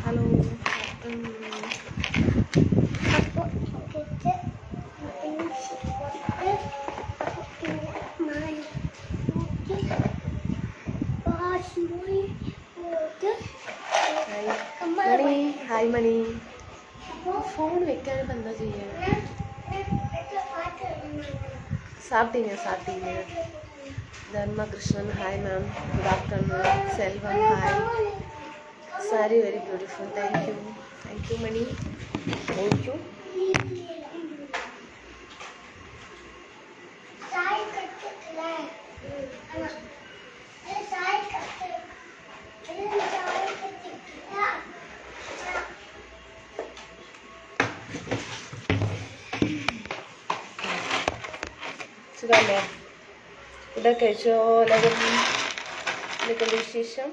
Hello. Hi Mani. Phone വെക്കാനിപ്പോൾ എന്താ ചെയ്യുക? സാപ്പിട്ടീங்க. Dharmakrishnan hi ma'am, good afternoon. Selvam hi. Sari very beautiful. Thank you Mani. Thank you. സുഖമല്ലേ? ഫുഡൊക്കെ കഴിച്ചോ? എല്ലാവരും എന്തൊക്കെയുണ്ട് വിശേഷം?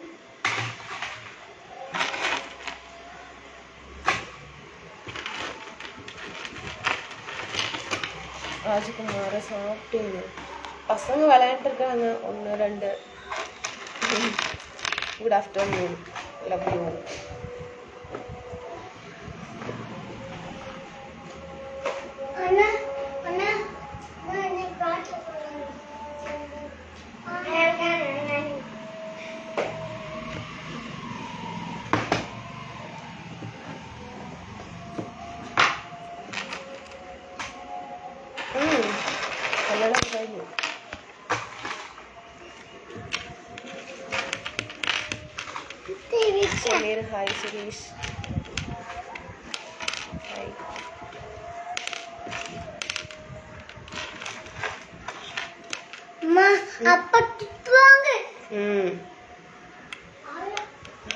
ராஜகுமார சாப்பிட்டீங்க. பசங்க விளையாண்டு இருக்காங்க. 1 2. Good afternoon. Love you. കല്യാണം കഴിഞ്ഞു. Sameer hi. Suresh hi.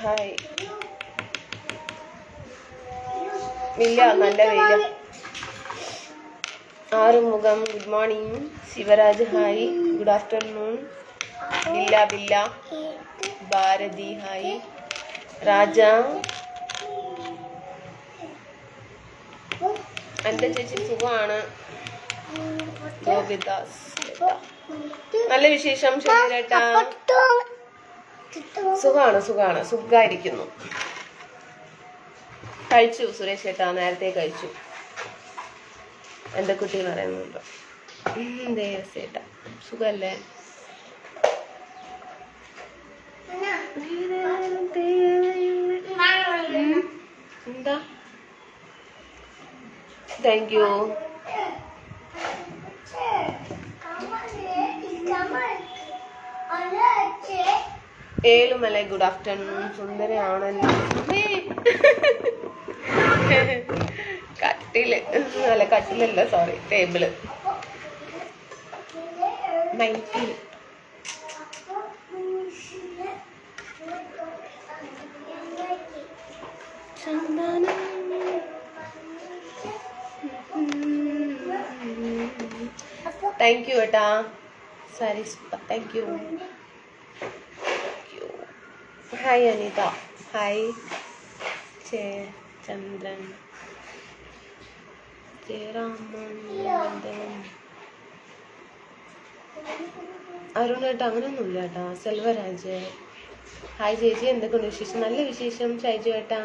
Hi. ഇല്ല, നല്ല വെയില. Arumugam good morning. Sivaraj hi. Good afternoon. Billa Bharathi hi. രാജ എൻ്റെ ചേച്ചി സുഖമാണ്. ഗോപിദാസ് നല്ല വിശേഷം. ശരീരേട്ടാ സുഖായിരിക്കുന്നു. കഴിച്ചു സുരേഷ് ഏട്ടാ, നേരത്തെ കഴിച്ചു. എൻ്റെ കുട്ടി പറയുന്നുണ്ട്. ദേവസേട്ടാ സുഖല്ലേ? എന്താ? Thank you. Ezhumalai good afternoon. സുന്ദരയാണല്ലോ. കട്ടിലല്ല സോറി, ടേബിള്. 19. താങ്ക് യു ഏട്ടാ. Sari super. Thank you. Hi Anitha hi. Chandran Jayaraman അരുണേട്ടാ അങ്ങനെയൊന്നുമില്ല ഏട്ടാ. സെൽവരാജ് ഹായ്. ചേച്ചി എന്തൊക്കെയുണ്ട് വിശേഷം? നല്ല വിശേഷം ഷൈജു ഏട്ടാ.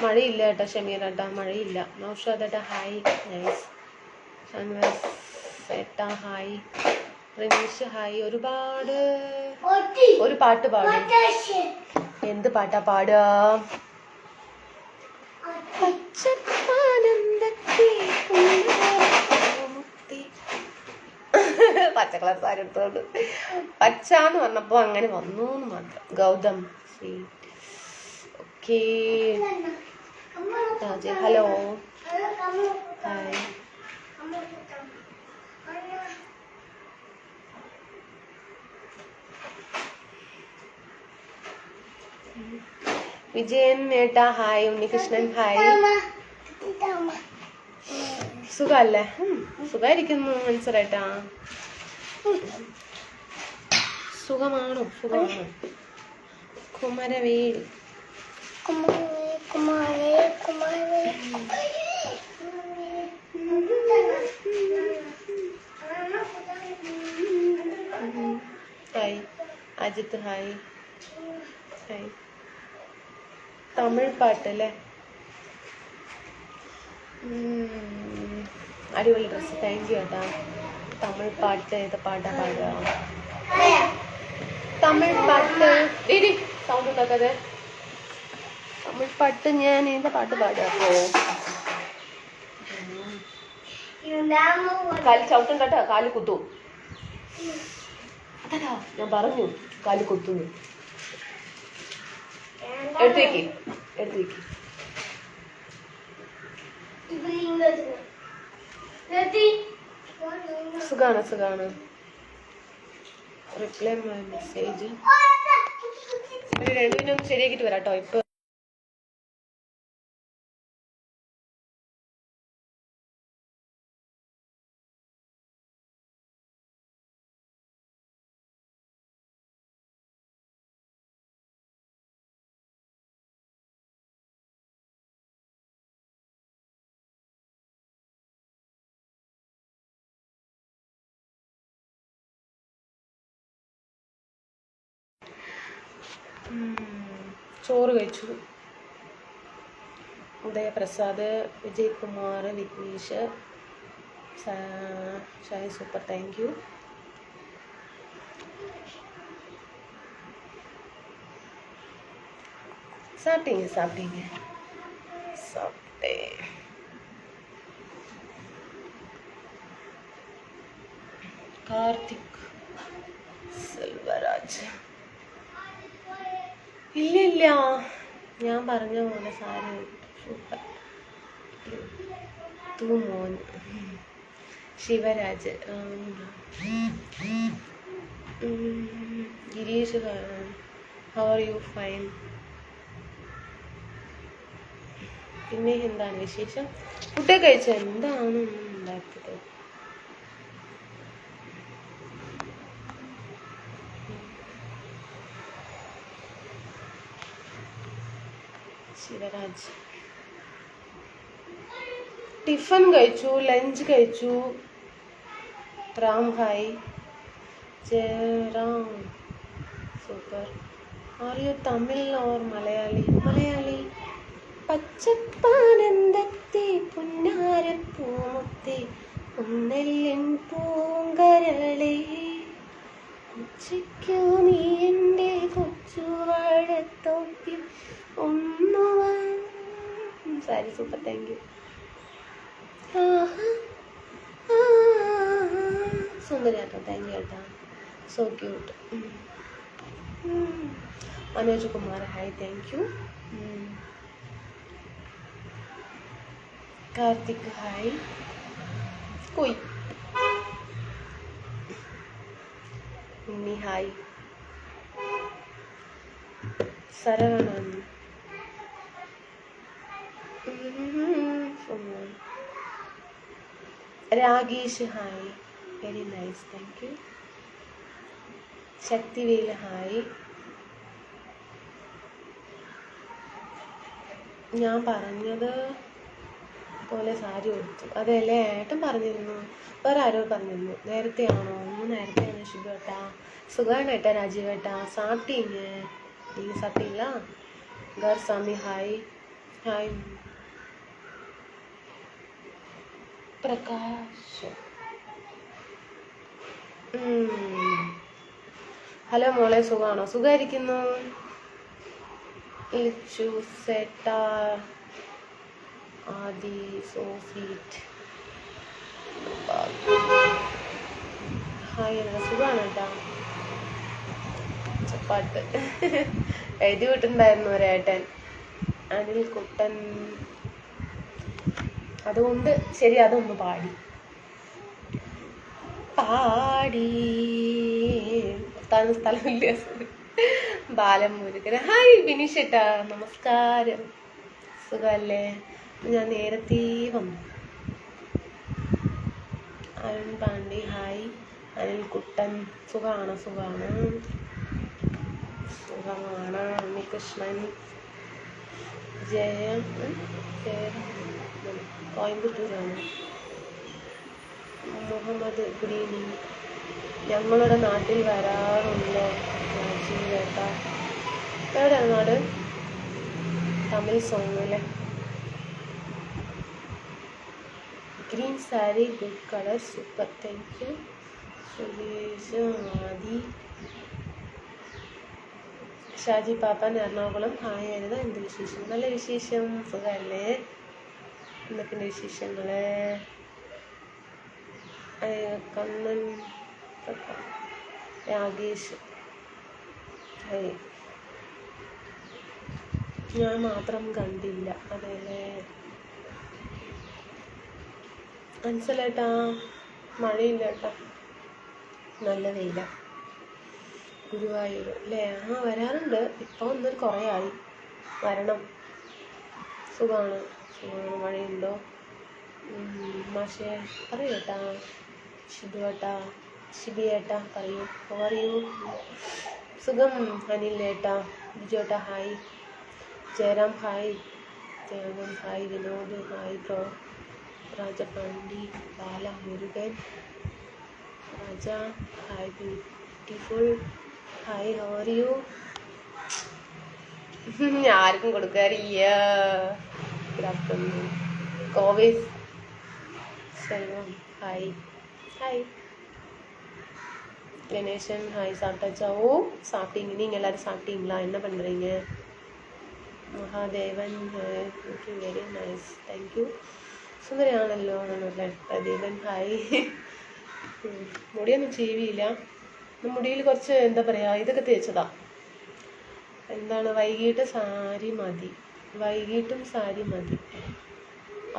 മഴയില്ല ഏട്ടാ. ഷമീർ ഏട്ടാ മഴയില്ല. നൗഷാദ് ഏട്ടാ ഹായ്. നൈസ്. ഷൻവാസ് ഏട്ടാ ഹായ്. റിനീഷ് ഹായ്. ഒരു പാട്ട് പാടും. എന്ത് പാട്ടാ പാടുക? പച്ച കളർ സാരി എടുത്തോണ്ട് പച്ചാന്ന് പറഞ്ഞപ്പോ അങ്ങനെ വന്നു എന്ന് മാത്രം. Gautam okay. Hello hi. Vijayan ഏട്ടാ ഹായ്. ഉണ്ണികൃഷ്ണൻ ഹായ്. സുഖല്ലേ? സുഖായിരിക്കുന്നു മനസ്സിലായിട്ടാ. സുഖമാണോ? Kumaravel hi Ajith, hi hi. Tamil പാട്ട് അല്ലേ? അടിപൊളി ഡ്രസ്സ്, താങ്ക് യു കേട്ടാ. തമിഴ് പാട്ട് ഏത് പാട്ടാ പാടുക? തമിഴ് പാട്ട് സൗണ്ട് ഉണ്ടാക്കാതെ. തമിഴ് പാട്ട് ഞാൻ ഏതാ പാട്ട് പാടുക? അപ്പോ കാല് ചവിട്ടുണ്ടാട്ടോ, കാല് കുത്തു. അതാ ഞാൻ പറഞ്ഞു, കാല് കുത്തുന്നു. എടുത്തു വെക്ക്. സുഖാണ്. റിപ്ലൈ മെസ്സേജ് രണ്ടും ശരിയാക്കിട്ട് വരാട്ടോ. ഇപ്പൊ ചോറ് കഴിച്ചു. ഉദയപ്രസാദ്, വിജയ് കുമാർ, വിഘ്നേഷ്, ഷായ് സൂപ്പർ, താങ്ക് യു. சாப்பிட்டீங்க. കാർത്തിക്, സെൽവരാജ്. ഇല്ല ഞാൻ പറഞ്ഞ പോലെ സാരി സൂപ്പർ. മോൻ Shivraj, Girish, how are you? Fine. പിന്നെ എന്താണ് വിശേഷം? ഫുഡൊക്കെ കഴിച്ചോ? എന്താണ് ഉണ്ടാക്കിയത്? ശിവരാജ് ടിഫൻ കഴിച്ചു, ലഞ്ച് കഴിച്ചു. Ram, hi. Jayaram, super. Are you Tamil or Malayali? Malayali. പച്ചപ്പാനന്ദത്തെ പുന്നാരപ്പൂമുത്തെ ഒന്നെല്ലിൻ പൂങ്കരളേ, ഉച്ചയ്ക്കു നീ എൻ്റെ കൊച്ചു വാഴത്തോപ്പിൽ ഒന്നുവാ. Sari super, thank you. സുന്ദരിയാട്ടോ, താങ്ക് യു കേട്ടോ. So cute. Manoj Kumar, hi, thank you. Karthik, hi. കൊയ് Unni, hi. Saravanan, Ragesh, hi, very nice, thank you. Sakthivel, hi. ഞാൻ പറഞ്ഞത് പോലെ സാരി കൊടുത്തു, അതെല്ലേ ഏട്ടൻ പറഞ്ഞിരുന്നു. വേറെ ആരോ പറഞ്ഞിരുന്നു. നേരത്തെ ആണോ? നേരത്തെയാണ് ശിബു ഏട്ടാ. സുഖമാണ് ഏട്ടാ. രാജീവ് ഏട്ടാ, സാപ്പിട്ടീங்க? நீங்கள் சாப்பிட்டீங்களா? ഗർ സ്വാമി, ഹായ്. ഹായ് പ്രകാശ്. ഹലോ മോളെ, സുഖമാണോ? സുഖമായിരിക്കുന്നു. ലിച്ചു, സെറ്റ, ആദി, സോഫീറ്റ്, ഹായ്. എന്താ സുഖമാണ് കേട്ടാ. ചപ്പാട്ട് എഴുതി വിട്ടിട്ടുണ്ടായിരുന്നു ഒരേട്ടൻ, അനിൽ കുട്ടൻ. അതുകൊണ്ട് ശരി, അതൊന്ന് പാടി സ്ഥലമില്ല. ബാലമുരുകൻ, ഹായ്. ബിനിഷേട്ടാ, നമസ്കാരം. സുഖമല്ലേ? ഞാൻ നേരത്തെ വന്നു. അരുൺ പാണ്ഡെ, ഹായ്. അനിൽകുട്ടൻ, സുഖമാണ്. ഉണ്ണികൃഷ്ണൻ, ജയം കോയമ്പത്തൂരാണ്. Muhammad good evening. ഞങ്ങളുടെ നാട്ടിൽ വരാറുണ്ടോ ചേട്ടാ? എവിടെയാണ് നാട്? തമിഴ് സോങ് അല്ലേ? Green sari good colour super thank you. Suresh Adi Shaji Pappan Ernakulam hi അരുത്. എന്ത് വിശേഷം? നല്ല വിശേഷം, സുഖമല്ലേ? എന്തൊക്കെയുണ്ട് വിശേഷങ്ങൾ? കണ്ണൻ രാകേഷ് ഹായ്. ഞാൻ മാത്രം കണ്ടില്ല അതേല്ലേ? മനസ്സിലേട്ടാ മഴയില്ല കേട്ടോ, നല്ല വെയില. ഗുരുവായൂർ അല്ലേ? വരാറുണ്ട്. ഇപ്പോൾ ഒന്നൊരു കുറേ ആയി, വരണം. സുഖമാണ്. മഴയുണ്ടോ? മാഷേ പറയൂ ഏട്ടാ. ഷിബു ഏട്ടാ, ഷിബി ഏട്ടാ പറയൂ. പറയൂ. സുഖം അനിൽ ഏട്ടാ. ബിജു ഏട്ടാ hi. Jayaram hi. Jayaram hi. Vinod hi bro. Rajapandi Balamurugan Raja hi beautiful hi. How are you? ആർക്കും കൊടുക്കാറില്ല. Good afternoon. കോവേസ് Selvam hi. Hi Ganesan hi. சாப்பிட்டாச்சா? ஓ சாப்பிட்டீங்க. நீங்கள் எல்லோரும் சாப்பிட்டீங்களா? என்ன பண்ணுறீங்க? Mahadevan okay very nice thank you. സുന്ദരിയാണല്ലോ നമ്മളെ പ്രദീപൻ ഹായ്. മുടിയൊന്നും ചീവിയില്ല. മുടിയിൽ കുറച്ച് എന്താ പറയുക, ഇതൊക്കെ തേച്ചതാ. എന്താണ് വൈകിട്ട് സാരി മതി, വൈകിട്ടും സാരി മതി.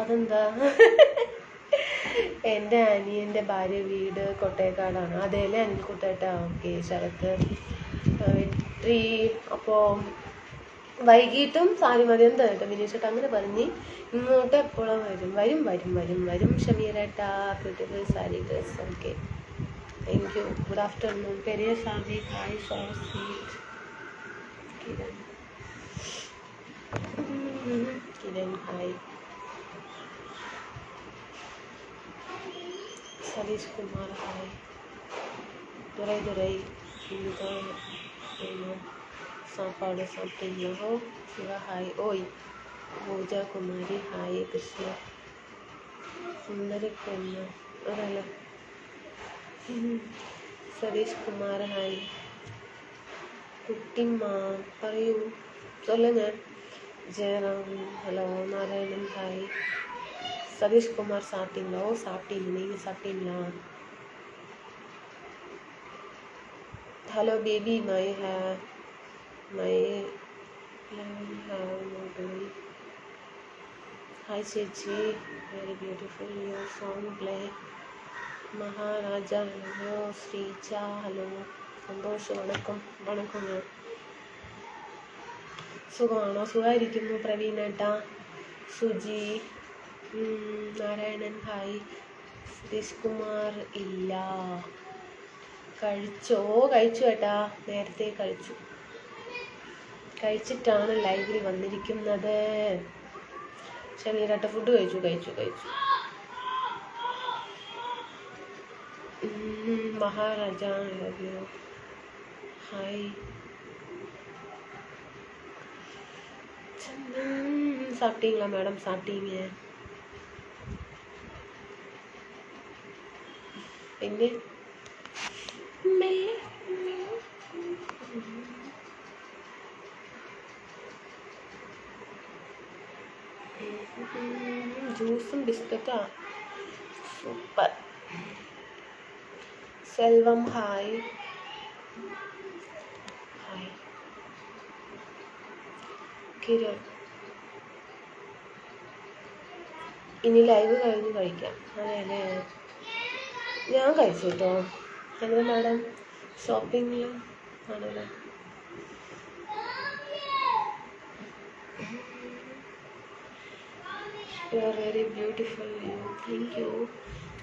അതെന്താ? എൻ്റെ അനിയൻ്റെ ഭാര്യ വീട് കൊട്ടേക്കാടാണ്. അതേലെ അനിൽക്കുട്ടേട്ടാ? ഓക്കെ. ശരത്ത് വെട്രി. അപ്പോൾ വൈകിട്ടും സാരി മതി. എന്താ കേട്ടോ വിനീഷേട്ടാ അങ്ങനെ പറഞ്ഞ് ഇങ്ങോട്ട് എപ്പോഴും വരും വരും വരും വരും വരും. ഷമീറേട്ടാ beautiful sari dress. Okay thank you. Good afternoon. പെരിയ Sabi hi. So sweet. Kiran Kiran hi. Satheesh Kumar hi. Durai இதுதான் வேணும். சாப்பாடு சாப்பிட்டீங்களோ? சிவா ஹாய். ஓய் பூஜா குமாரி ഹായ്. കൃഷ്ണ സുന്ദരി പെണ്ണ് അതല്ല. സതീഷ് കുമാർ ഹായ്. കുട്ടിമ്മ പറയൂ. சொல்லுங்க. ஜெயராம் ஹலோ. நாராயணன் ஹாய். சதீஷ் குமார் சாப்பிட்டீங்களா? ஓ சாப்பிட்டீங்க. நீங்கள் சாப்பிட்டீங்களா? Hello baby my hair my have no baby. Hi ചേച്ചി, very beautiful your song play. Maharaja hello. Sreeja hello. സന്തോഷം. വണക്കം. വണക്കങ്ങൾ. സുഖമാണോ? സുഖമായിരിക്കുന്നു പ്രവീണേട്ടാ. സുജി നാരായണൻ ഹായ്. സതീഷ് കുമാർ ഇല്ല. കഴിച്ചോ? കഴിച്ചു ഏട്ടാ, നേരത്തെ കഴിച്ചിട്ടാണ് ലൈവിൽ വന്നിരിക്കുന്നത്. ഷമീറേട്ട ഫുഡ് കഴിച്ചു. മഹാരാജ ഹായ്. சாப்பிட்டீங்களா மேடம்? சாப்பிட்டீங்க. പിന്നെ ജ്യൂസും ബിസ്ക്കറ്റാ. Super. Selvam hi. Hi. Kiran ഇനി ലൈവ് കഴിഞ്ഞ് കഴിക്കാം. അതെയല്ലേ? ഞാൻ കഴിച്ചു കേട്ടോ. എന്താ മാഡം ഷോപ്പിങ്ങിൽ ആണല്ലോ? You are very beautiful. Thank you.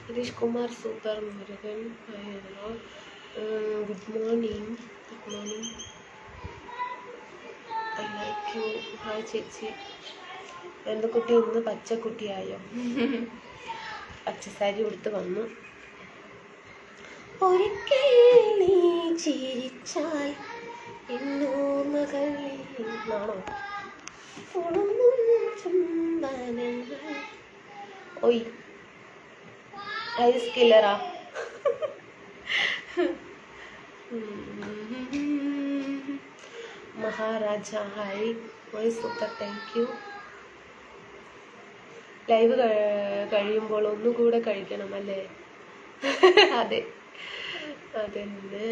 Harish Kumar Super Murugan. Hello. Good morning. I like you. Hi ചേച്ചി. എൻ്റെ കുട്ടി ഇന്ന് പച്ചക്കുട്ടിയായോ? പച്ച സാരി ഉടുത്ത് വന്നു. ഒരിക്കൽ നീ ചിരിച്ചാൽ എന്നോർമകളിലാണോ ഓയ് ഐസ് കില്ലറാ. മഹാരാജ ഹായ്. ഓയ് സൂപ്പർ, താങ്ക് യു. ലൈവ് കഴിയുമ്പോൾ ഒന്നുകൂടെ കഴിക്കണം അല്ലേ? അതെ അതെന്നെ.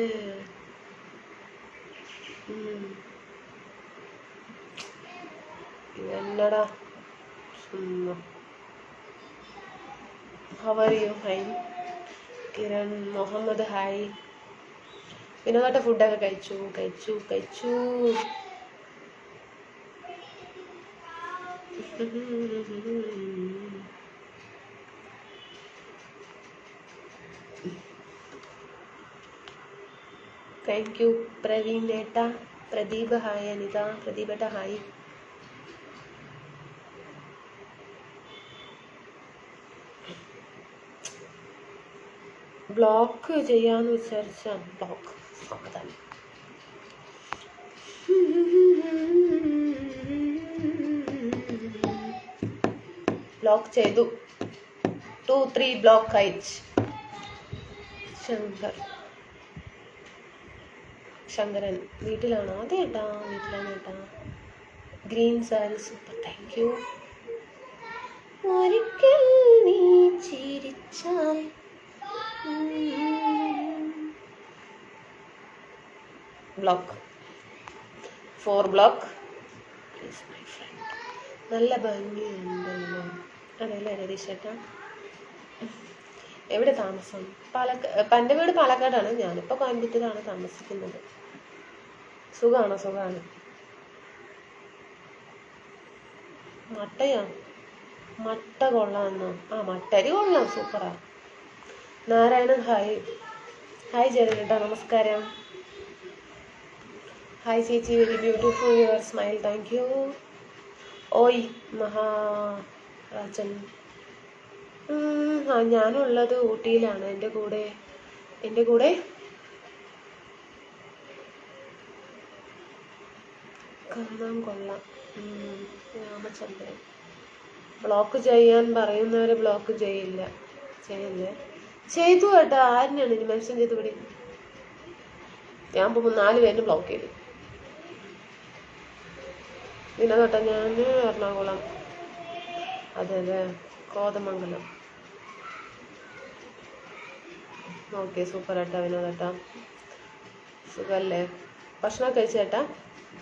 എന്നടാ how are you? Fine. Kiran Muhammad hi. വിനോദ ഫുഡൊക്കെ കഴിച്ചു. താങ്ക് യു പ്രവീൺ ഏട്ട. പ്രദീപ് ഹായ്. അനിത. പ്രദീപ് ഏട്ട ഹായ്. ബ്ലോക്ക് ചെയ്യാന്ന് വിചാരിച്ച ബ്ലോക്ക് നോക്കതന്നെ. ബ്ലോക്ക് ചെയ്തു. 2-3 ബ്ലോക്ക് അയച്ച്. ശങ്കരൻ വീട്ടിലാണോ? അതെ ഏട്ടാ, വീട്ടിലാണ് ഏട്ടാ. Green sari super, thank U. ഒരിക്കൽ നീ ചിരിച്ചാൽ ബ്ലോക്ക് 4 ബ്ലോക്ക്. നല്ല ഭംഗിയുണ്ടല്ലോ. അതെല്ലേ രതീഷ് ചേട്ടാ. എവിടെ താമസം? എൻ്റെ വീട് പാലക്കാടാണ്. ഞാനിപ്പോൾ കോയമ്പത്തൂരാണ് താമസിക്കുന്നത്. സുഖമാണ്. മട്ട കൊള്ളാമെന്നോ? മട്ടരി കൊള്ളാം, സൂപ്പറാ. നാരായണൻ ഹായ്. ഹായ് ജയരേട്ടാ, നമസ്കാരം. ഹായ് ചേച്ചി, very beautiful your smile, thank you. ഓയ് മഹാരാജൻ. ഞാനുള്ളത് ഊട്ടിയിലാണ്. എൻ്റെ കൂടെ കാണാൻ കൊള്ളാം. രാമചന്ദ്രൻ. ബ്ലോക്ക് ചെയ്യാൻ പറയുന്നവരെ ബ്ലോക്ക് ചെയ്യില്ലേ? ചെയ്തു കേട്ടോ. ആരിനാണ് ഇനി മെൻഷൻ ചെയ്ത് വിടി? ഞാൻ 4 പേരിന് ബ്ലോക്ക് ചെയ്തു. വിനോദോട്ടാ, ഞാൻ എറണാകുളം. അതെ കോതമംഗലം. ഓക്കെ, സൂപ്പർ ഏട്ടാ. വിനോദേട്ടാ സുഖല്ലേ? ഭക്ഷണം കഴിച്ചേട്ടാ?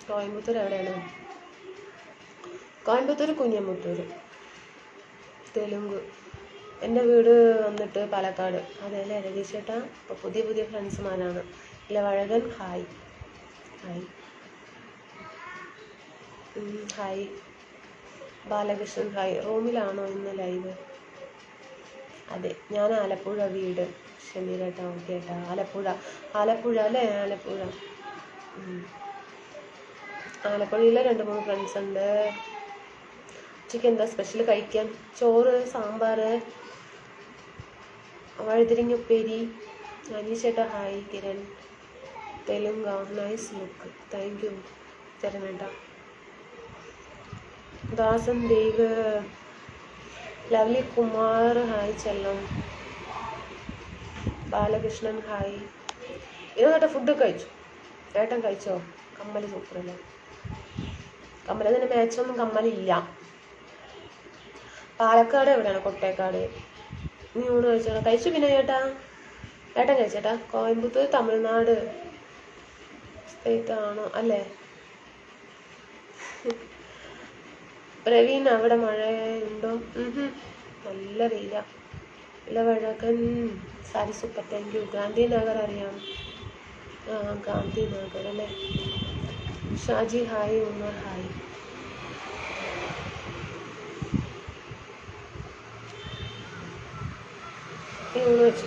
കോയമ്പത്തൂർ എവിടെയാണ്? കോയമ്പത്തൂർ കുഞ്ഞമ്പത്തൂർ, തെലുങ്ക്. എൻ്റെ വീട് വന്നിട്ട് പാലക്കാട്. അതെല്ലേ രതീഷ് ചേട്ടാ. ഇപ്പോൾ പുതിയ ഫ്രണ്ട്സുമാരാണ്. ഇലവഴകൻ ഹായ്. ഹായ്. ബാലകൃഷ്ണൻ ഹായ്. റൂമിലാണോ ഇന്ന് ലൈവ്? അതെ, ഞാൻ ആലപ്പുഴ വീട്. ഷമീരേട്ടാ, ഓക്കെ ഏട്ടാ. ആലപ്പുഴ അല്ലേ? ആലപ്പുഴയിലെ 2-3 ഫ്രണ്ട്സ് ഉണ്ട്. ഉച്ചയ്ക്ക് എന്താ സ്പെഷ്യൽ കഴിക്കാൻ? ചോറ്, സാമ്പാർ, വഴുതിരിങ്ങ ഉപ്പേരി. അനീഷേട്ടാ ഹായ്. കിരൺ തെലുങ്ക. നൈസ് ലുക്ക്, താങ്ക് യു ചരമേട്ടാ. Dasan Dev. Lovely Kumar hi. Chellam. Balakrishnan hi. ഇന്നത്തെ ഫുഡ് കഴിച്ചു. ഏട്ടൻ കഴിച്ചോ? കമ്മൽ സൂപ്പറല്ലേ? കമ്മലതിന് മാച്ചൊന്നും കമ്മലില്ല. പാലക്കാട് എവിടെയാണ്? കൊട്ടേക്കാട്. നീ ഊണ് കഴിച്ചോ? കഴിച്ചു. പിന്നെ ഏട്ടൻ കഴിച്ചേട്ടാ. കോയമ്പത്തൂർ തമിഴ്നാട് സ്റ്റേറ്റ് ആണോ അല്ലേ? പ്രവീൺ, അവിടെ മഴയുണ്ടോ? നല്ല വെയില. Elavazhagan sari super, thank you. Gandhinagar അറിയാം? ഗാന്ധിനഗർ അല്ലേ? ഷാജി ഹായ്. ഉമർ ഹായ്.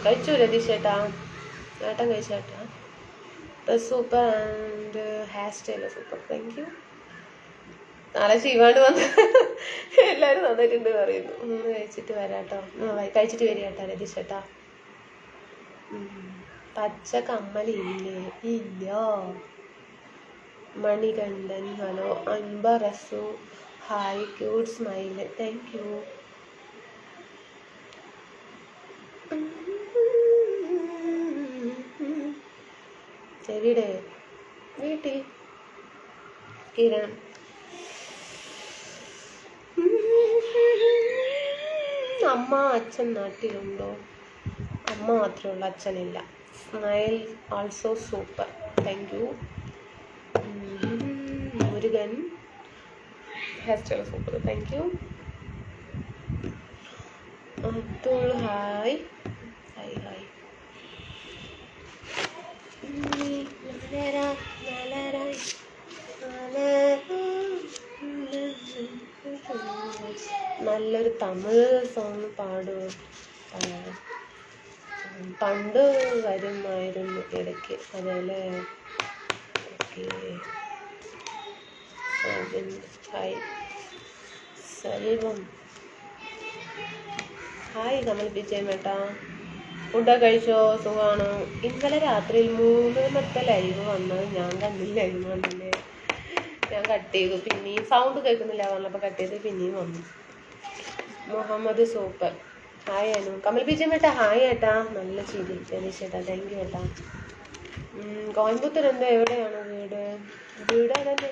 കഴിച്ചു രതീഷ് ചേട്ടാ. ഏട്ടൻ കഴിച്ചേട്ടാ. Dress super and hair style super, thank you. നാളെ ശിവാണ് വന്ന് എല്ലാവരും നന്നായിട്ടുണ്ട് പറയുന്നു. കഴിച്ചിട്ട് വരാട്ടോ, കഴിച്ചിട്ട് വരികേട്ടാ രതീഷേട്ടാ. പച്ച കമ്മലില്ലേ? ഇല്ല. Manikandan hello. Anbarasu hi, cute smile, thank you. എവിടെ? വീട്ടിൽ. കിരൺ അമ്മ അച്ഛൻ നാട്ടിലുണ്ടോ? അമ്മ മാത്രമേ ഉള്ളൂ, അച്ഛനില്ല. Smile also super, thank you. Murugan hair style super, thank you. Abdul hi hi hi. നല്ലൊരു തമിഴ് സോങ് പാടുമോ? പണ്ട് വരുമായിരുന്നു ഇടയ്ക്ക്, അതല്ലേ? Okay. Hi Selvam hi. Kamal വിജയമേട്ടാ, ഫുഡൊക്കെ കഴിച്ചോ? സുഖമാണോ? ഇന്നലെ രാത്രിയിൽ 3 ലൈവ് വന്നത് ഞാൻ കണ്ടില്ലായിരുന്നു. വന്നില്ലേ? ഞാൻ കട്ട് ചെയ്തു. പിന്നെയും സൗണ്ട് കേൾക്കുന്നില്ല പറഞ്ഞപ്പോൾ കട്ട് ചെയ്ത് പിന്നെയും വന്നു. Muhammad super hi Anu. കമൽ വിജയമേട്ടാ ഹായ് ഏട്ടാ. നല്ല ചിരി ചേട്ടാ, താങ്ക് യു ഏട്ടാ. കോയമ്പത്തൂർ എന്താ? എവിടെയാണ് വീട്? വീട് തന്നെ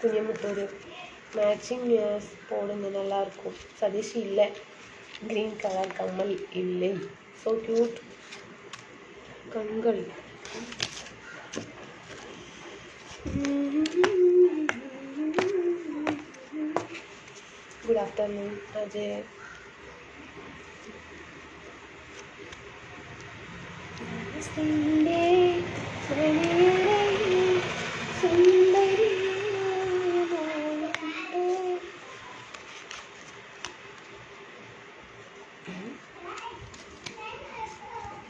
കുഞ്ഞമുത്തൂർ. മാച്ചിങ് പോടുന്നു എല്ലാവർക്കും. സതീഷ് ഇല്ല, ഗ്രീൻ കളർ കമ്മൽ ഇല്ലേ? So cute. കൺകൾ. Good afternoon Ajay.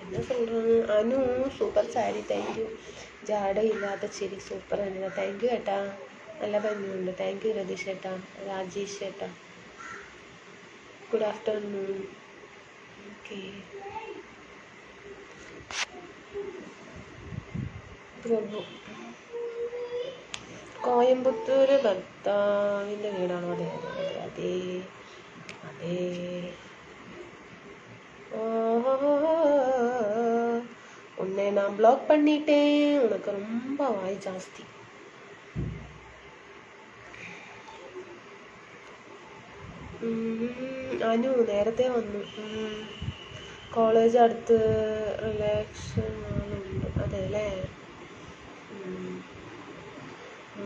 என்ன சொல்கிறாங்க? Anu super sari, thank you. ജാടയില്ലാത്ത ചിരി സൂപ്പർ അനിത, താങ്ക് യു ഏട്ടാ. നല്ല ഭംഗിയുണ്ട്, താങ്ക് യു രതീഷ് ഏട്ടാ. രാജേഷ് ഏട്ടാ ഗുഡ് ആഫ്റ്റർനൂൺ. ഓക്കെ. പ്രഭു കോയമ്പത്തൂർ ഭർത്താവിൻ്റെ വീടാണോ? അതെ അതെ അതെ അതെ. உன்னை நான் பிளாக் பண்ணிட்டேன், உனக்கு ரொம்ப வாய் ஜாஸ்தி. അനു നേരത്തെ വന്നു. കോളേജ് അടുത്ത് റിലാക്ഷൻ ആളുണ്ട്, അതെ അല്ലേ?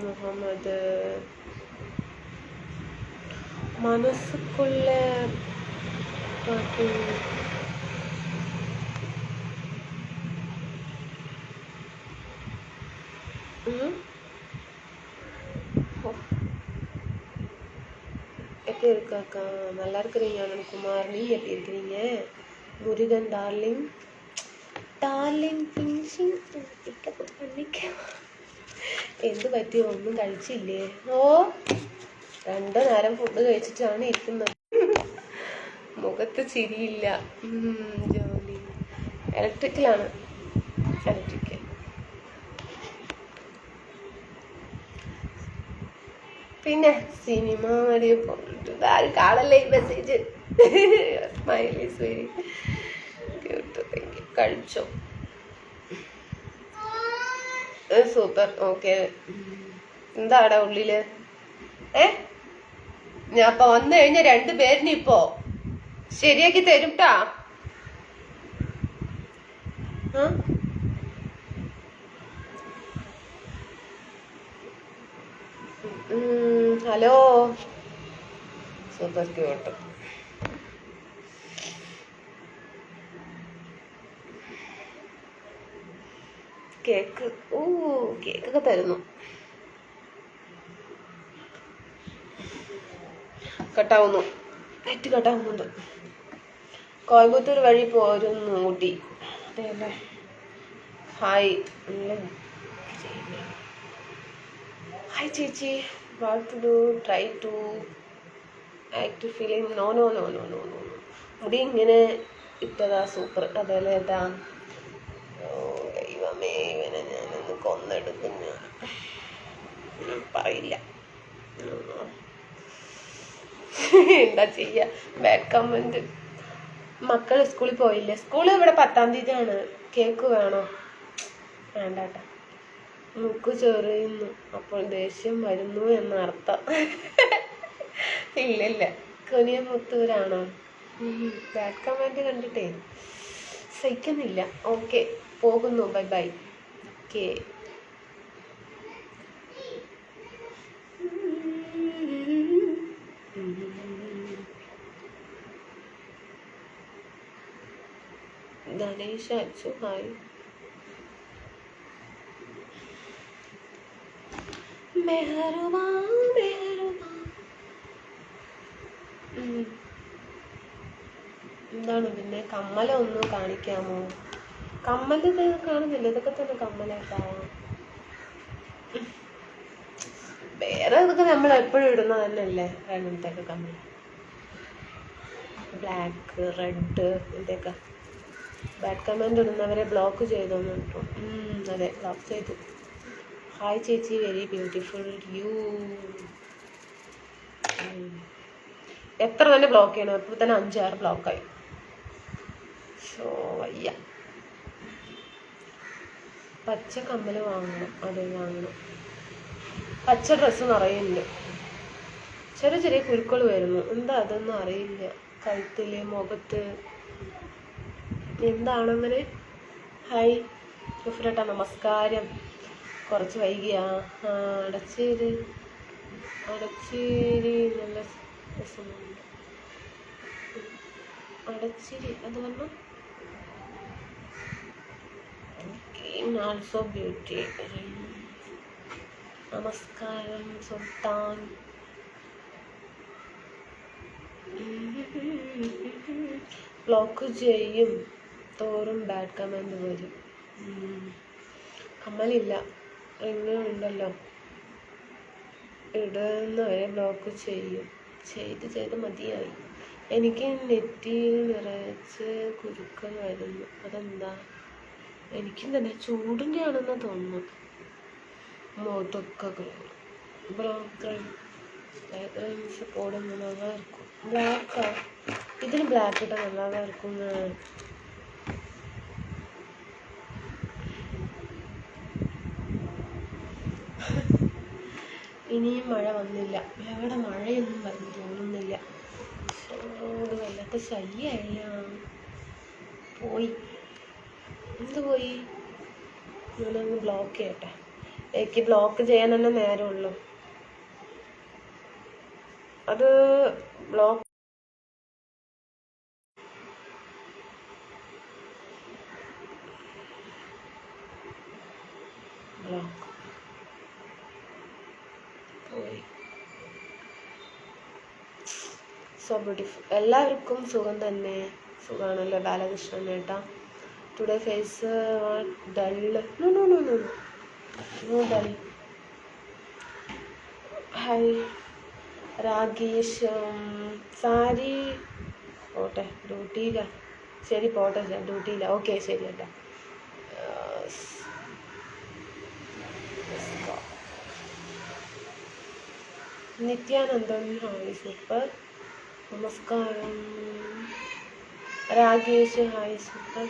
മുഹമ്മദ് മനസ്സുക്കുള്ള പാട്ട്. எப்படி இருக்காக்கா? நல்லா இருக்கிறீங்க அனந்த்குமார், நீங்கள் எப்படி இருக்கிறீங்க? Murugan darling darling pinching pickup பண்ணிக்க. എന്ത് പറ്റി? ഒന്നും കഴിച്ചില്ലേ? ഓ 2 നേരം ഫുഡ് കഴിച്ചിട്ടാണ് ഇരിക്കുന്നത്. മുഖത്ത് ചിരിയില്ല. ജോലി ഇലക്ട്രിക്കലാണ്. ഇലക്ട്രിക്കൽ. പിന്നെ സിനിമ വരെ പോയിട്ട് ആരും കാണല്ലേ ഈ message. Smile is very cute, thank you. കഴിച്ചോ? സൂപ്പർ. ഓക്കെ. എന്താ അവിടെ ഉള്ളില്? ഞാൻ ഇപ്പൊ വന്നു കഴിഞ്ഞ 2 പേരിന് ഇപ്പോ ശരിയാക്കി തരുംട്ടാ. ഹലോ. Super cute. കേക്ക്. കേക്കൊക്കെ തരുന്നു. കട്ടാവുന്നു, നെറ്റ് കട്ടാവുന്നുണ്ട്. കോയമ്പത്തൂർ വഴി പോരുന്നു ഊട്ടി, അതെ അല്ലേ? ഹായ് ഹായ് ചേച്ചി. What to do, try to act feeling. No no no no no no. മുടി ഇങ്ങനെ ഇട്ടതാ സൂപ്പർ. അതേലെ ഏട്ടാ. ഓ ദൈവമേ, ഇവനെ ഞാനൊന്ന് കൊന്നെടുക്കും. ഞാൻ പറയില്ല. എന്താ ചെയ്യാ, ബാഡ് കമന്റ്. മക്കൾ സ്കൂളിൽ പോയില്ലേ? സ്കൂൾ ഇവിടെ 10-ാം തീയതിയാണ്. കേക്ക് വേണോ? വേണ്ടാട്ടാ. മൂക്ക് ചൊറിയുന്നു, അപ്പോൾ ദേഷ്യം വരുന്നു എന്നർത്ഥം. ഇല്ലില്ല. കുനിയമുത്തൂരാണോ? ബാഡ് കമന്റ് കണ്ടിട്ടേ സഹിക്കുന്നില്ല. ഓക്കെ, പോകുന്നു. Bye bye. ഓക്കെ. ഗണേഷ അച്ചു ഹായ്. മെഹറുവാ മെഹറുവാ. എന്താണ് പിന്നെ? കമ്മലൊന്ന് കാണിക്കാമോ? കമ്മൽ ഇത് കാണുന്നില്ല. ഇതൊക്കെ തന്നെ കമ്മലേട്ടാ. വേറെ ഇതൊക്കെ നമ്മൾ എപ്പോഴും ഇടുന്നത് തന്നെയല്ലേ. അങ്ങനത്തെയൊക്കെ കമ്മൽ, ബ്ലാക്ക്, റെഡ്, ഇതൊക്കെ. ബാഡ് കമന്റ് ഇടുന്നവരെ ബ്ലോക്ക് ചെയ്തോന്ന് കേട്ടോ. അതെ, ബ്ലോക്ക് ചെയ്തു. ഹായ് ചേച്ചി, വെരി ബ്യൂട്ടിഫുൾ യു. എത്ര തന്നെ ബ്ലോക്ക് ചെയ്യണം? ഇപ്പോൾ തന്നെ 5-6 ബ്ലോക്കായി. ഷോ വയ്യ. പച്ച കമ്മൽ വാങ്ങണം. അതെ, വാങ്ങണം. പച്ച ഡ്രസ്സ് നിറയുന്നുണ്ട്. ചെറിയ ചെറിയ കുരുക്കൾ വരുന്നു. എന്താ അതൊന്നും അറിയില്ല. കഴുത്തില്, മുഖത്ത് എന്താണങ്ങനെ? ഹായ് ജുഫ്രേട്ടാ, നമസ്കാരം. കുറച്ച് വൈകിയാ? അടച്ചേരി നല്ല രസമുണ്ട്. അടച്ചിരി അത് പറഞ്ഞു. Also beauty. നമസ്കാരം സുൽത്താൻ. ബ്ലോക്ക് ചെയ്യും തോറും ബാഡ് കമന്റ് വരും. കമ്മലില്ല, റിങ് ഉണ്ടല്ലോ. ഇടുന്നവരെ ബ്ലോക്ക് ചെയ്യും. ചെയ്ത് മതിയായി. എനിക്ക് നെറ്റിയിൽ നിറച്ച് കുരുക്കൾ വരുന്നു. അതെന്താ? എനിക്കും തന്നെ ചൂടിൻ്റെ ആണെന്ന് തോന്നുന്നു. മുഖത്തൊക്കെ ബ്ലോക്ക് പോടുന്നു. നല്ലതാ இருக்கும். ബ്ലാക്കാ? ഇതിന് ബ്ലാക്ക് ഇട്ടാൽ നല്ലതാ இருக்கும். ഇനിയും മഴ വന്നില്ല. എവിടെ മഴയൊന്നും വരുന്നു തോന്നുന്നില്ല. ഇത് വല്ലാത്ത ശല്യല്ല. പോയി. എന്ത് പോയി? ഞാനങ്ങ് ബ്ലോക്ക് ചെയ്യട്ടെ. എനിക്ക് ബ്ലോക്ക് ചെയ്യാൻ തന്നെ നേരമുള്ളൂ. അത് ബ്ലോക്ക് പോയി. So beautiful. എല്ലാവർക്കും സുഖം തന്നെ? സുഖമാണല്ലോ ബാലകൃഷ്ണൻ ഏട്ടാ. Today face dull. No dull. Hi Rakesh. സാരി പോട്ടെ, ഡ്യൂട്ടിയില്ല. ശരി പോട്ടെ, ഡ്യൂട്ടിയില്ല. ഓക്കെ ശരി ഏട്ടാ. Nithyanandan hi super. നമസ്കാരം രാകേഷ് ഹായ് സൂപ്പർ.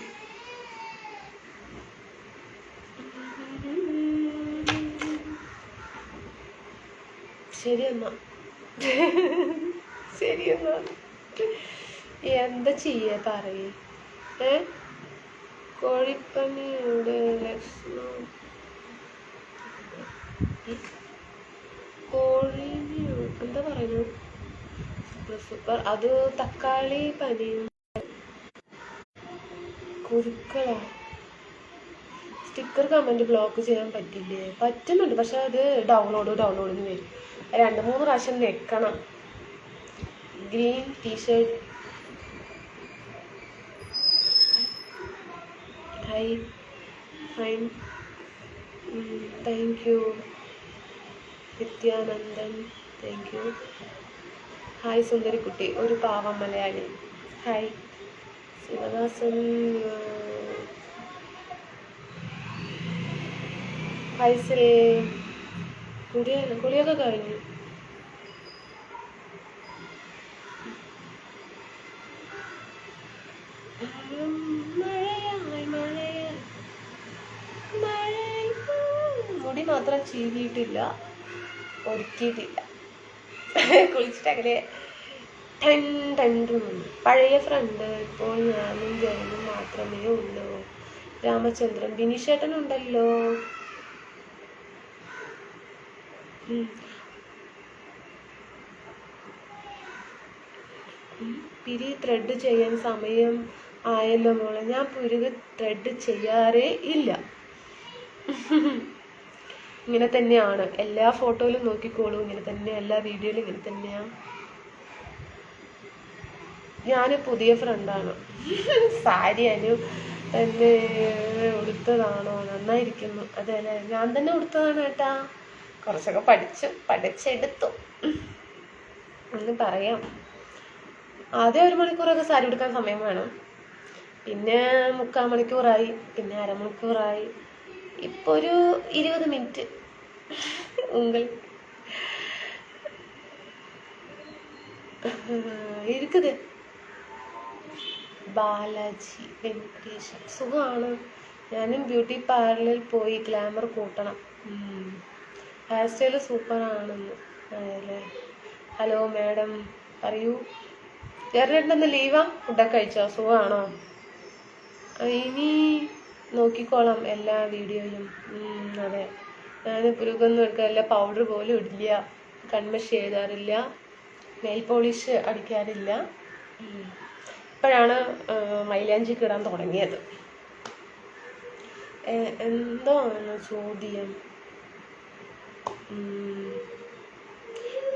ശരിയെന്നാ എന്താ ചെയ്യേ പറയേ? കോഴിപ്പനിയുടെ ലക്ഷണം. കോഴി എന്താ പറയുന്നത്? സൂപ്പർ. അത് തക്കാളി പനിയും കുരുക്കളാ. സ്റ്റിക്കർ കമൻറ്റ് ബ്ലോക്ക് ചെയ്യാൻ പറ്റില്ലേ? പറ്റുന്നുണ്ട്, പക്ഷെ അത് ഡൗൺലോഡിന് വരും. 2-3 പ്രാവശ്യം വെക്കണം. Green T-shirt. Hi fine, thank you. Nithyanandan, thank you. Hi സുന്ദരിക്കുട്ടി, ഒരു പാവം മലയാളി. ഹായ് ശിവദാസൻ. ഫൈസൽ, കുളിയൊക്കെ കഴിഞ്ഞു. മുടി മാത്രം ചീവിയിട്ടില്ല, ഒരുക്കിയിട്ടില്ല. കുളിച്ചിട്ട് അങ്ങനെ പഴയ ഫ്രണ്ട്. ഇപ്പോൾ ഞാനും ജയനും മാത്രമേ ഉള്ളൂ. രാമചന്ദ്രൻ, ബിനിഷേട്ടനുണ്ടല്ലോ. പിരി ത്രെഡ് ചെയ്യാൻ സമയം ആയല്ലോ മോളെ. ഞാൻ പുരുക ത്രെഡ് ചെയ്യാറേ ഇല്ല. ഇങ്ങനെ തന്നെയാണ് എല്ലാ ഫോട്ടോയിലും നോക്കിക്കോളൂ. ഇങ്ങനെ തന്നെ എല്ലാ വീഡിയോയിലും ഇങ്ങനെ തന്നെയാ. ഞാൻ പുതിയ ഫ്രണ്ടാണ്. സാരി അനു തന്നെ ഉടുത്തതാണോ? നന്നായിരിക്കുന്നു. അതെ അല്ലേ, ഞാൻ തന്നെ ഉടുത്തതാണ് കേട്ടാ. കുറച്ചൊക്കെ പഠിച്ചെടുത്തു എന്ന് പറയാം. ആദ്യം 1 മണിക്കൂറൊക്കെ സാരി ഉടുക്കാൻ സമയം വേണം. പിന്നെ 3/4 മണിക്കൂറായി, പിന്നെ അരമണിക്കൂറായി, ഇപ്പൊ ഒരു 20 മിനിറ്റ്. ഇരിക്കുത്. ബാലാജി വെങ്കടേശൻ, സുഖമാണ്. ഞാനും ബ്യൂട്ടി പാർലറിൽ പോയി ഗ്ലാമർ കൂട്ടണം. ഹെയർ സ്റ്റൈല് സൂപ്പറാണെന്ന്. അല്ലേ. ഹലോ മാഡം, പറയൂ. ചേട്ടനെന്ന് ലീവാ? ഫുഡൊക്കെ കഴിച്ചോ? സുഖമാണോ? ഇനി നോക്കിക്കോളാം എല്ലാ വീഡിയോയും. അതെ, ഞാൻ പുരുകൊന്നും എടുക്കാറില്ല, പൗഡർ പോലും ഇടില്ല, കൺമഷി എഴുതാറില്ല, നെയിൽ പോളിഷ് അടിക്കാറില്ല. ഇപ്പോഴാണ് മൈലാഞ്ചിക്ക് ഇടാൻ തുടങ്ങിയത്. എന്താണ് ചോദ്യം?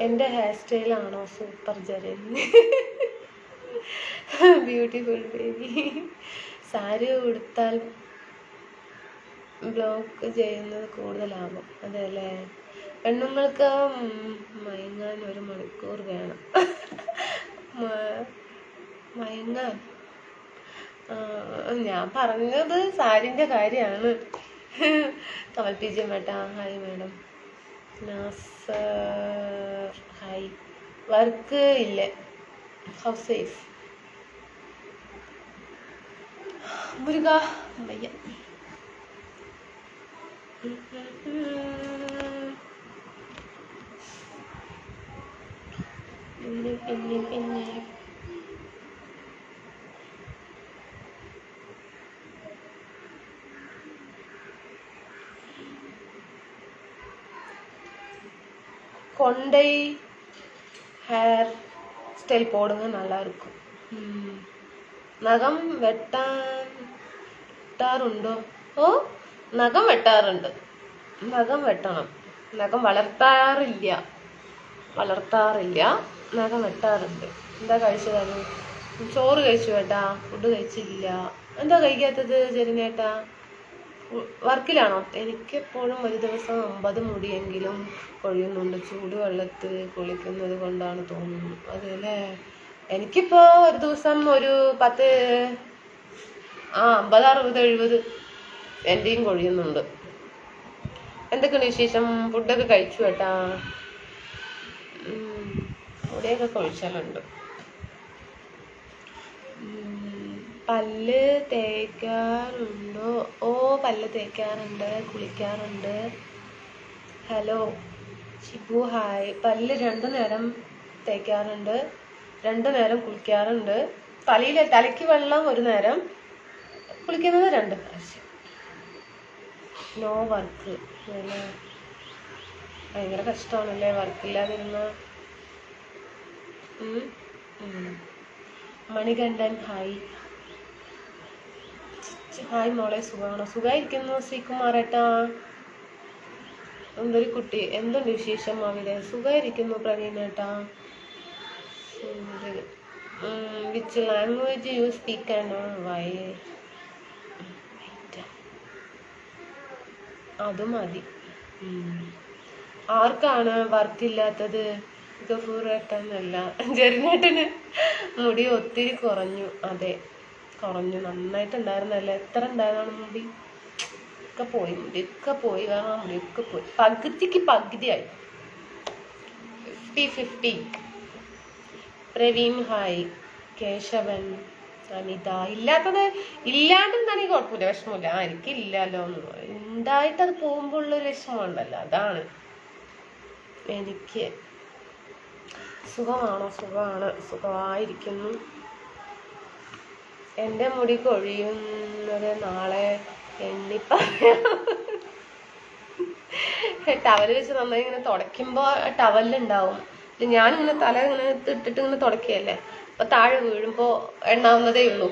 എൻ്റെ ഹെയർ സ്റ്റൈലാണോ സൂപ്പർ ജരൻ? Beautiful baby. സാരി ഉടുത്താൽ ബ്ലോക്ക് ചെയ്യുന്നത് കൂടുതലാകും. അതെ അല്ലേ. പെണ്ണുങ്ങൾക്ക് മയങ്ങാൻ 1 മണിക്കൂർ വേണം. മയങ്ങാൻ ഞാൻ പറഞ്ഞത് സാരിൻ്റെ കാര്യമാണ്. കമൽ പി ജി മേട്ടാ, hi madam. Nasar, hi. Work ഇല്ല, ഹൗസ് വൈഫ്. മുരുക വയ്യ. പിന്നെ கொண்டை ஹேர் ஸ்டைல் போடுங்க, நல்லா இருக்கும். നഖം വെട്ടാറുണ്ടോ? ഓ, നഖം വെട്ടാറുണ്ട്. നഖം വെട്ടണം. നഖം വളർത്താറില്ല, നഖം വെട്ടാറുണ്ട്. എന്താ കഴിച്ചത്? ചോറ് കഴിച്ചു കേട്ടാ, ഫുഡ് കഴിച്ചില്ല. എന്താ കഴിക്കാത്തത് ജെറിനേട്ടാ? വർക്കിലാണോ? എനിക്കെപ്പോഴും ഒരു ദിവസം 50 മുടിയെങ്കിലും കൊഴിയുന്നുണ്ട്. ചൂടുവെള്ളത്തിൽ കുളിക്കുന്നത് കൊണ്ടാണ് തോന്നുന്നു. അതല്ലേ, എനിക്കിപ്പോൾ ഒരു ദിവസം ഒരു 10 50 60 70 എൻ്റെയും കൊഴിയുന്നുണ്ട്. എന്തൊക്കെയാണ് വിശേഷം? ഫുഡൊക്കെ കഴിച്ചു കേട്ടാ. മുടിയൊക്കെ കൊഴിച്ചാലുണ്ട്. പല്ല് തേക്കാറുണ്ടോ? ഓ, പല്ല് തേക്കാറുണ്ട്, കുളിക്കാറുണ്ട്. Hello Shibu, hi. പല്ല് 2 നേരം തേക്കാറുണ്ട്, 2 നേരം കുളിക്കാറുണ്ട്. തലയ്ക്ക് വെള്ളം 1 നേരം, കുളിക്കുന്നത് 2 പ്രാവശ്യം. No work. ഭയങ്കര കഷ്ടമാണല്ലേ വർക്കില്ലാതിരുന്ന. മണികണ്ഠൻ, ഹായ്. ഹായ് മോളെ, സുഖമാണോ? സുഖമായിരിക്കുന്നു ശ്രീകുമാരേട്ടാ. എന്തൊരു കുട്ടി, എന്തുണ്ട് വിശേഷം അവിടെ? സുഖമായിരിക്കുന്നു പ്രവീണേട്ടാ. Which language you speak and why? അത് മതി. ആർക്കാണ് വർക്കില്ലാത്തത്? ഗഫൂറേട്ടനല്ല, ജെറിനേട്ടന് മുടി ഒത്തിരി കുറഞ്ഞു. അതെ, കുറഞ്ഞു. നന്നായിട്ടുണ്ടായിരുന്നല്ലേ? എത്ര ഉണ്ടായതാണ് മുടി? ഒക്കെ പോയി, മുടിയൊക്കെ പോയി. കാരണം മുടിയൊക്കെ പോയി, പകുതിക്ക് പകുതിയായി. 50-50. പ്രവീൺ ഹായ്. കേശവൻ, അനിത. ഇല്ലാണ്ടെന്നാണെങ്കിൽ കുഴപ്പമില്ല, വിഷമമില്ല. എനിക്കില്ലല്ലോ എന്ന് ഉണ്ടായിട്ട് അത് പോകുമ്പോൾ ഉള്ളൊരു വിഷമമുണ്ടല്ലോ, അതാണ്. എനിക്ക് സുഖമാണോ? സുഖമാണ്, സുഖമായിരിക്കുന്നു. എൻ്റെ മുടി കൊഴിയുന്നത് നാളെ എണ്ണിപ്പറയാം. ടവൽ വെച്ച് നന്നായി ഇങ്ങനെ തുടയ്ക്കുമ്പോൾ ടവലുണ്ടാവും. ഞാനിങ്ങനെ തല ഇങ്ങനെ ഇട്ടിട്ട് ഇങ്ങനെ തുടക്കുകയല്ലേ, അപ്പൊ താഴെ വീഴുമ്പോൾ എണ്ണാവുന്നതേ ഉള്ളൂ.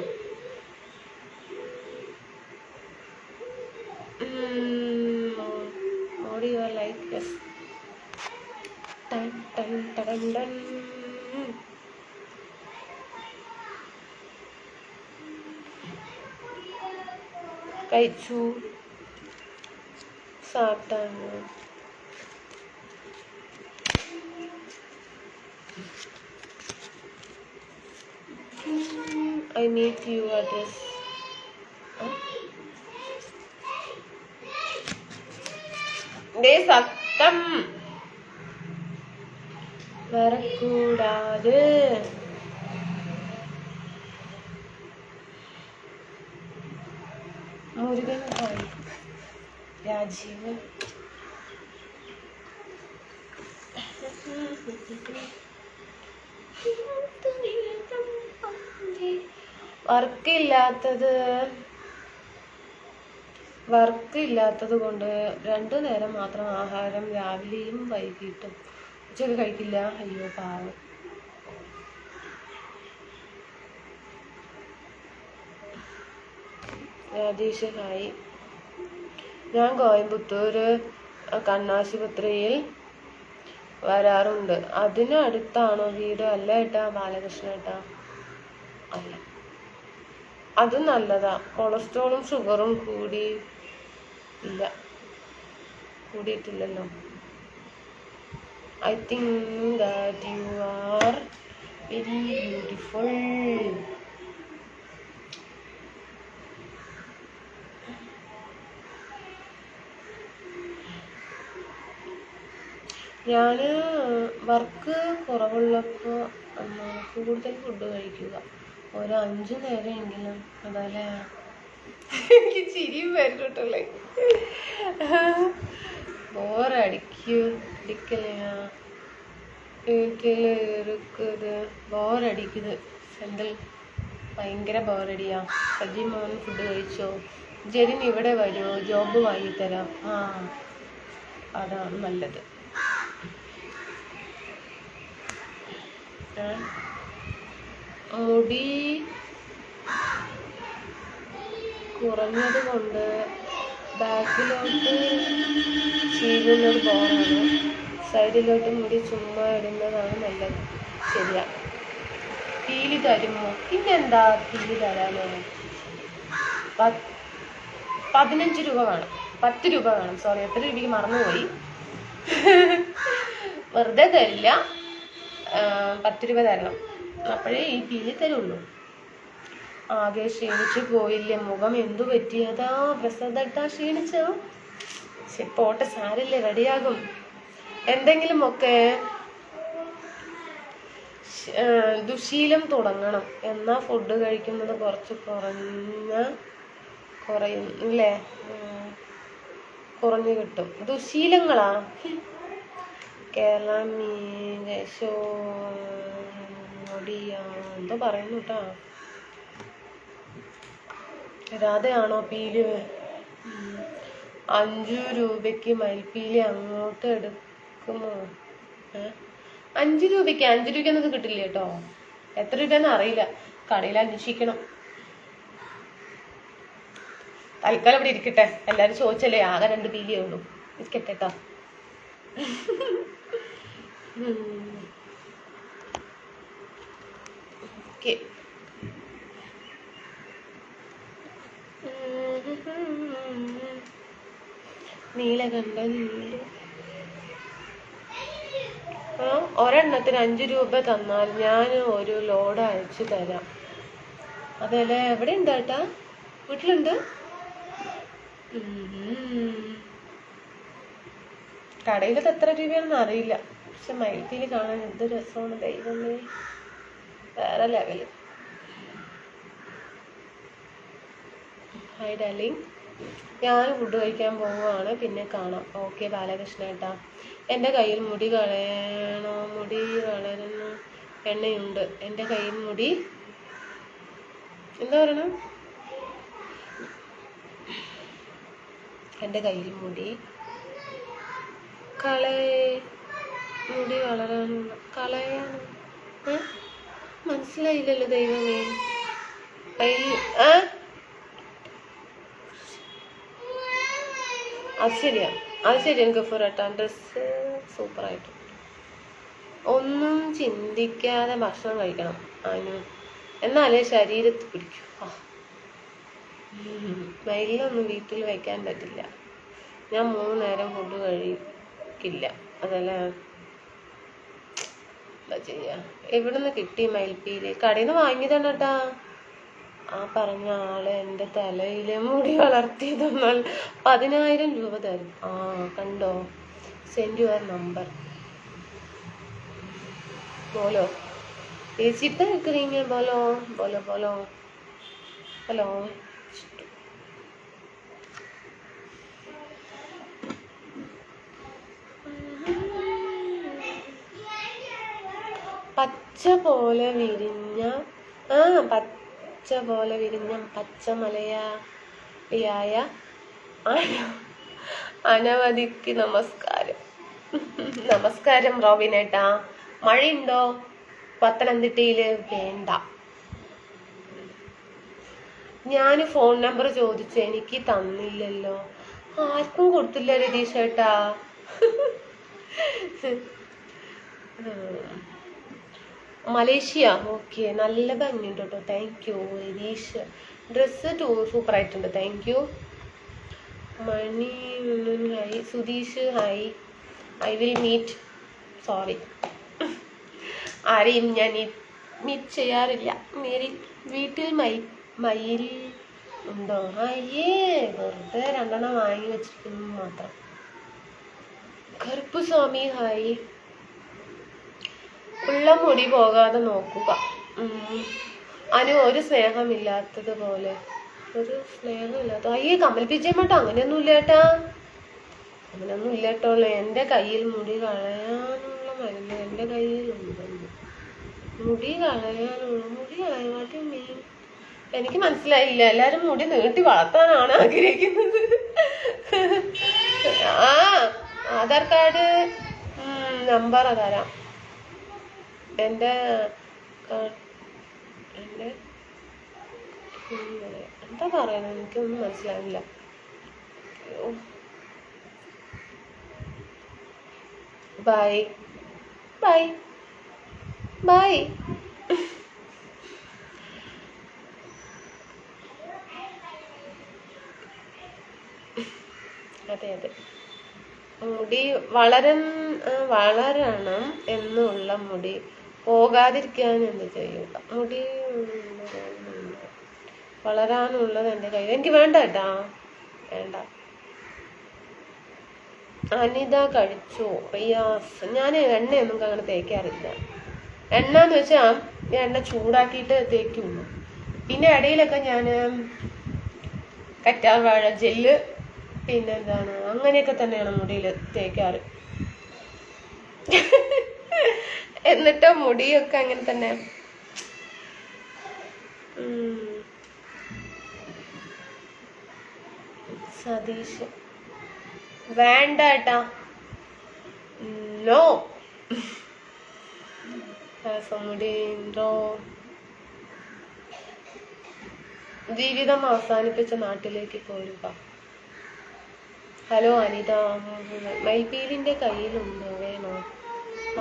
Modi your like yes. കഴിച്ചു. സാത്താണ്. I meet you address. സത്തം വരക്കൂടാതെ. മുരുകൻ ഹായ്. രാജീവ്. വർക്ക് ഇല്ലാത്തത് കൊണ്ട് 2 നേരം മാത്രം ആഹാരം, രാവിലെയും വൈകിട്ടും. ഉച്ചക്ക് കഴിക്കില്ല. അയ്യോ പാവം. രാജേഷ് ഹായ്. ഞാൻ കോയമ്പത്തൂർ കണ്ണാശുപത്രിയിൽ വരാറുണ്ട്. അതിനടുത്താണോ വീട്? അല്ല ഏട്ടാ, ബാലകൃഷ്ണ ഏട്ടാ, അല്ല. അത് നല്ലതാ. കൊളസ്ട്രോളും ഷുഗറും കൂടിയിട്ടില്ലല്ലോ. I think that you are very beautiful. ഞാൻ വർക്ക് കുറവുള്ളപ്പോൾ കൂടുതൽ ഫുഡ് കഴിക്കുക, ഒരു 5 നേരമെങ്കിലും. അതല്ലേ എനിക്ക് ചിരിയും വരുന്നുണ്ടല്ലേ. ബോറടിക്കുത് സെന്തിൽ, ഭയങ്കര ബോറടിയാ. സജി മോൻ ഫുഡ് കഴിച്ചോ? ജെറിൻ ഇവിടെ വരുമോ? ജോബ് വാങ്ങിത്തരാം. അതാണ് നല്ലത്. മുടി കുറഞ്ഞത് കൊണ്ട് ബാക്കിലോട്ട് ചീകുന്നത് ബോറാണ്. സൈഡിലോട്ട് മുടി ചുമ്മാ ഇടുന്നതാണ് നല്ലത്. ശരിയാ. പീലി തരുമോ? പിന്നെന്താ പീലി തരാനോ? 15 രൂപ വേണം. 10 രൂപ വേണം. സോറി, എത്ര രൂപയ്ക്ക് മറന്നുപോയി. വെറുതെ തരില്ല, 10 രൂപ തരണം. അപ്പോഴേ ഈ പീലി തരുള്ളൂ. ആകെ ക്ഷീണിച്ചു പോയില്ലേ? മുഖം എന്തു പറ്റിയതാ? പ്രസവട്ടാ ക്ഷീണിച്ചോ? പോട്ടെ, സാരില്ലേ, റെഡിയാകും. എന്തെങ്കിലുമൊക്കെ ദുശീലം തുടങ്ങണം. എന്നാ ഫുഡ് കഴിക്കുന്നത് കുറച്ച് കുറയും ഇല്ലേ? കുറഞ്ഞു കിട്ടും. ദുശീലങ്ങളാ? കേരള എന്തോ പറയുന്നു കേട്ടാ. രാധയാണോ പീലി? 5 രൂപയ്ക്ക് മയിൽപ്പീലി അങ്ങോട്ട് എടുക്കുമോ? 5 രൂപയ്ക്കൊന്നും കിട്ടില്ല കേട്ടോ. എത്ര രൂപയെന്ന് അറിയില്ല, കടയിൽ അന്വേഷിക്കണം. തൽക്കാലം ഇവിടെ ഇരിക്കട്ടെ. എല്ലാരും ചോദിച്ചല്ലേ, ആകെ 2 പീലിയേ ഉള്ളൂ. ഇരിക്കട്ടെ കേട്ടോ. ഓക്കെ. നീലകണ്ഠൻ ഒരെണ്ണത്തിന് 5 രൂപ തന്നാൽ ഞാൻ ഒരു ലോഡ് അയച്ചു തരാം. അതല്ലേ, എവിടെ ഉണ്ട് ഏട്ടാ? വീട്ടിലുണ്ട്. കടയിലത് എത്ര രൂപയാണെന്ന് അറിയില്ല, പക്ഷെ മൈൽപ്പിയിൽ കാണാൻ എന്ത് രസമാണ് ദൈവമേ, വേറെ ലെവല്. ഹായ് ഡാർലിംഗ്, ഞാൻ ഫുഡ് കഴിക്കാൻ പോവുകയാണ്, പിന്നെ കാണാം. ഓക്കെ ബാലകൃഷ്ണ ഏട്ടാ. എൻ്റെ കയ്യിൽ മുടി കളയണോ? മുടി വളരുന്ന എണ്ണയുണ്ട് എൻ്റെ കയ്യിൽ. മുടി എന്താ പറയണം? എൻ്റെ കയ്യിൽ മുടി മുടി വളരാനുള്ള കളയാനോ? മനസ്സിലായില്ലല്ലോ ദൈവമേ. അത് ശരി എനിക്ക് ഫുറട്ടാ. ഡ്രസ്സ് സൂപ്പറായിട്ട്. ഒന്നും ചിന്തിക്കാതെ ഭക്ഷണം കഴിക്കണം എന്നാലേ ശരീരത്തിൽ പിടിക്കും. വെയിലൊന്നും വീട്ടിൽ വയ്ക്കാൻ പറ്റില്ല. ഞാൻ 3 നേരം ഫുഡ് കഴിക്കില്ല. അതല്ലേ എന്താ ചെയ്യാ? എവിടുന്ന് കിട്ടി മയിൽപ്പീല്? കടയിൽ നിന്ന് വാങ്ങിയതാണ് കേട്ടാ. ആ പറഞ്ഞ ആള് എൻ്റെ തലയിലെ മുടി വളർത്തി തന്നാൽ 10,000 രൂപ തരും. കണ്ടോ? Send your number. बोलो सीधा करेंगे. बोलो बोलो बोलो. हेलो. പച്ച പോലെ വിരിഞ്ഞ പച്ചമലയാളിയായ അനവധിക്ക് നമസ്കാരം. നമസ്കാരം റോബിനേട്ടാ. മഴയുണ്ടോ പത്തനംതിട്ടയില്? വേണ്ട. ഞാൻ ഫോൺ നമ്പർ ചോദിച്ചു, എനിക്ക് തന്നില്ലല്ലോ. ആർക്കും കൊടുത്തില്ല രതീഷേട്ടാ. മലേഷ്യ. ഓക്കെ, നല്ല ഭംഗിയുണ്ട് കേട്ടോ. Thank you Ratheesh. ഡ്രസ്സ് സൂപ്പറായിട്ടുണ്ട്. Thank you. Mani hi. Sudheesh hi. I will meet. Sorry, ആരെയും ഞാൻ മീറ്റ് ചെയ്യാറില്ല. വീട്ടിൽ മയിൽ ഉണ്ടോ? അയ്യേ, വെറുതെ 2 വാങ്ങി വെച്ചിരിക്കുന്നു മാത്രം. കറുപ്പ് സ്വാമി ഹായ്. ഉള്ള മുടി പോകാതെ നോക്കുക. ഒരു സ്നേഹമില്ലാത്തതുപോലെ. അയ്യേ, കമൽ വിജയമേട്ടോ, അങ്ങനെയൊന്നും ഇല്ലേട്ടാ. എൻ്റെ കയ്യിൽ മുടി കളയാനുള്ള മരുന്ന് എൻ്റെ കയ്യിലുണ്ട്. മുടി കളയാനാട്ടി മീൻ എനിക്ക് മനസ്സിലായില്ല. എല്ലാരും മുടി നീട്ടി വളർത്താനാണ് ആഗ്രഹിക്കുന്നത്. ആധാർ കാർഡ് നമ്പർ തരാം. എൻ്റെ എന്താ പറയുന്നത് എനിക്കൊന്നും മനസ്സിലാവില്ല. Bye bye bye. അതെ മുടി വളരണം എന്നുള്ള മുടി പോകാതിരിക്കാൻ എന്ത് ചെയ്യുക? മുടി വളരാനുള്ളത് എൻ്റെ കയ്യിൽ. എനിക്ക് വേണ്ട കേട്ടാ, വേണ്ട. അനിത കഴിച്ചു. റിയാസ്. ഞാൻ എണ്ണയൊന്നും അങ്ങനെ തേക്കാറില്ല. എണ്ണന്ന് വെച്ചാൽ ഞാൻ എണ്ണ ചൂടാക്കിയിട്ട് തേക്കുള്ളൂ. പിന്നെ ഇടയിലൊക്കെ ഞാൻ കറ്റാർവാഴ ജെല്ല് പിന്നെന്താണ് അങ്ങനെയൊക്കെ തന്നെയാണ് മുടിയിൽ തേക്കാറ്. എന്നിട്ടോ മുടിയൊക്കെ അങ്ങനെ തന്നെ. സതീഷ് വേണ്ട ഏട്ടാ. നോ. ജീവിതം അവസാനിപ്പിച്ച നാട്ടിലേക്ക് പോരുക. ഹലോ അനിത. മയിൽപ്പീലിന്റെ കയ്യിലുണ്ടോ? വേണോ?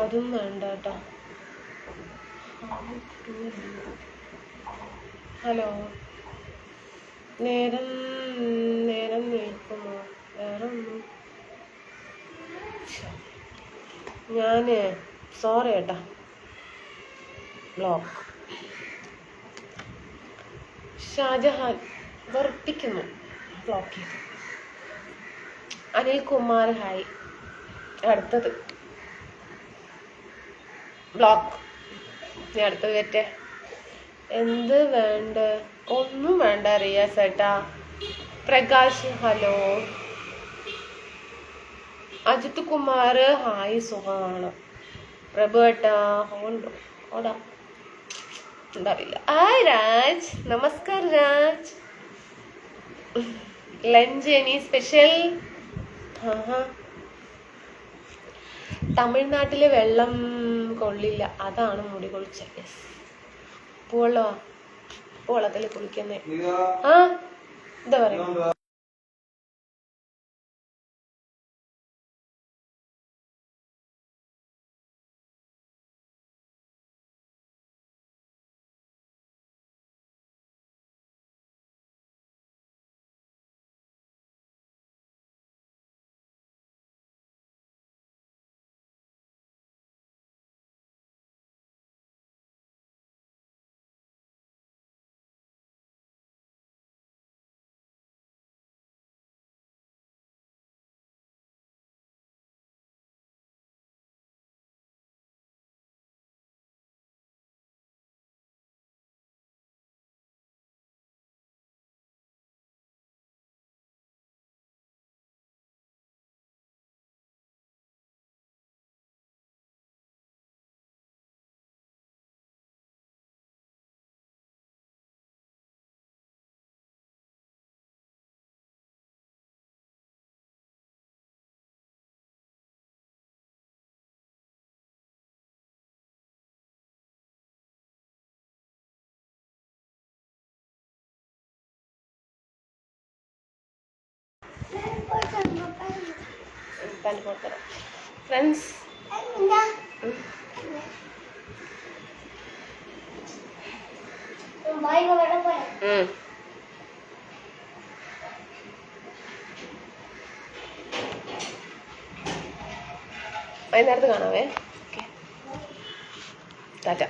അതും വേണ്ട കേട്ടോ. ഹലോ. നേരം നിൽക്കുമോ? വേറെ ഒന്നും. ഞാന് സോറി ഏട്ടാ. ബ്ലോക്ക്. ഷാജഹാൻ വെറുപ്പിക്കുന്നു. ബ്ലോക്ക് ചെയ്തു. അനിൽകുമാർ ഹായ്. അടുത്തത് ബ്ലോക്ക്. ഇനി അടുത്തത് കയറ്റേ. എന്ത് വേണ്ട? ഒന്നും വേണ്ട റിയാസ് ഏട്ടാ. പ്രകാശ് ഹലോ. അജിത് കുമാർ ഹായ്, സുഖമാണ്. പ്രഭു ഏട്ടാ ഓടാ ഉണ്ടാവില്ല. ഹായ് രാജ്, നമസ്കാരം രാജ്. Lunch any special? തമിഴ്നാട്ടിലെ വെള്ളം കൊള്ളില്ല, അതാണ് മുടി കൊളിച്ച. യെസ്, പൂവെള്ളോ? പൂവെള്ളത്തിൽ കുളിക്കുന്നേ. എന്താ പറയുക? ഫ്രണ്ട്സ്, വൈകുന്നേരത്ത് കാണാവേ. ഓക്കെ, ടാറ്റ.